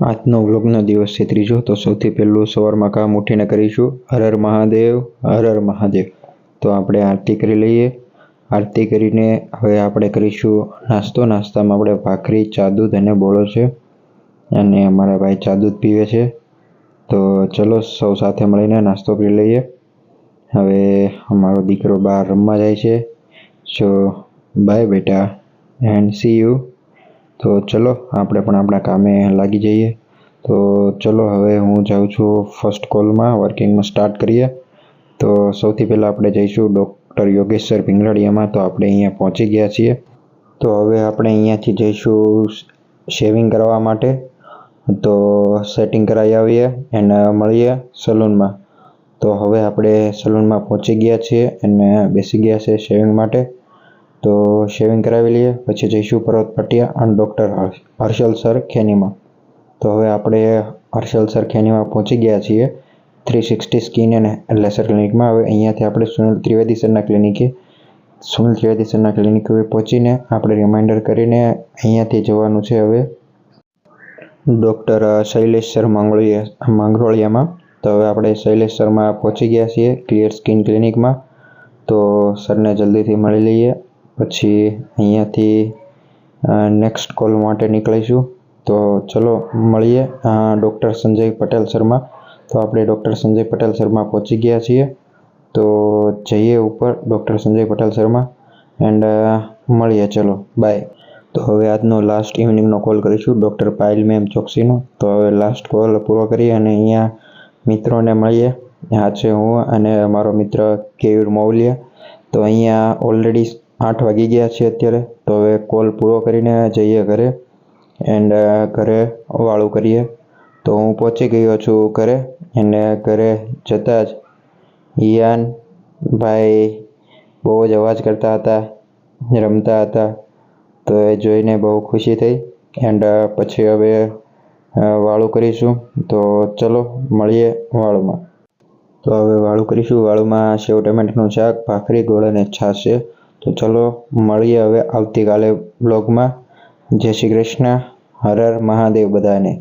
આજનો વ્લોગનો દિવસ છે ત્રીજો, તો સૌથી પહેલું સવારમાં કામ ઉઠીને કરીશું હર હર મહાદેવ હર હર મહાદેવ। તો આપણે આરતી કરી લઈએ। આરતી કરીને હવે આપણે કરીશું નાસ્તો। નાસ્તામાં આપણે ભાખરી, ચા દૂધ અને બોળો છે, અને અમારા ભાઈ ચા દૂધ પીવે છે। તો ચલો સૌ સાથે મળીને નાસ્તો કરી લઈએ। હવે અમારો દીકરો બહાર રમવા જાય છે। સો બાય બેટા એન્ડ સી યુ। તો ચલો આપણે પણ આપણા કામે લાગી જઈએ। તો ચલો હવે હું જાઉં છું ફર્સ્ટ કોલમાં, વર્કિંગમાં સ્ટાર્ટ કરીએ। તો સૌથી પહેલાં આપણે જઈશું ડૉક્ટર યોગેશ સર ભીંગરાડિયામાં। તો આપણે અહીંયા પહોંચી ગયા છીએ। તો હવે આપણે અહીંયાથી જઈશું શેવિંગ કરવા માટે। તો સેટિંગ કરાવી આવીએ અને મળીએ સલૂનમાં। તો હવે આપણે સલૂનમાં પહોંચી ગયા છીએ અને બેસી ગયા છે શેવિંગ માટે। તો શેવિંગ કરાવી લઈએ, પછી જઈશું પર્વત પાટિયા અને ડૉક્ટર હર્ષલ સર ખેનીમાં। તો હવે આપણે હર્ષલ સર ખેનીમાં પહોંચી ગયા છીએ 360 સ્કિન અને લેસર ક્લિનિકમાં। હવે અહીંયાથી આપણે સુનિલ ત્રિવેદી સરના ક્લિનિકે પહોંચીને આપણે રિમાઇન્ડર કરીને અહીંયાથી જવાનું છે હવે ડૉક્ટર શૈલેષ સર માંગરોળિયામાં। તો હવે આપણે શૈલેષ સરમાં પહોંચી ગયા છીએ ક્લિયર સ્કિન ક્લિનિકમાં। તો સરને જલ્દીથી મળી લઈએ, પછી અહીંયાથી નેક્સ્ટ કોલ માટે નીકળીશું। તો ચલો મળીએ ડૉક્ટર સંજય પટેલ સરમાં। તો આપણે ડૉક્ટર સંજય પટેલ સરમાં પહોંચી ગયા છીએ। તો જઈએ ઉપર ડૉક્ટર સંજય પટેલ સરમાં એન્ડ મળીએ, ચલો બાય। તો હવે આજનો લાસ્ટ ઇવનિંગનો કોલ કરીશું ડૉક્ટર પાયલ મેમ ચોકસીનો। તો હવે લાસ્ટ કોલ પૂરો કરીએ અને અહીંયા મિત્રોને મળીએ। આ છે હું અને મારો મિત્ર કેયુર મૌલિયા। તો અહીંયા ઓલરેડી 8 વાગી ગયા છે અત્યારે। તો હવે કોલ પૂરો કરીને જઈએ ઘરે એન્ડ ઘરે વાળું કરીએ। તો હું પહોંચી ગયો છું ઘરે, અને ઘરે જતાં જ ઈયાન ભાઈ બહુ જ અવાજ કરતા હતા, રમતા હતા। તો એ જોઈને બહુ ખુશી થઈ એન્ડ પછી હવે વાળું કરીશું। તો ચલો મળીએ વાળુમાં। તો હવે વાળું કરીશું। વાળુમાં સેવ ટમેટાનું શાક, ભાખરી, ગોળ અને છાશ છે। તો ચલો મળીએ હવે આવતીકાલે બ્લોગમાં। જય શ્રી કૃષ્ણ, હર હર મહાદેવ બધાને।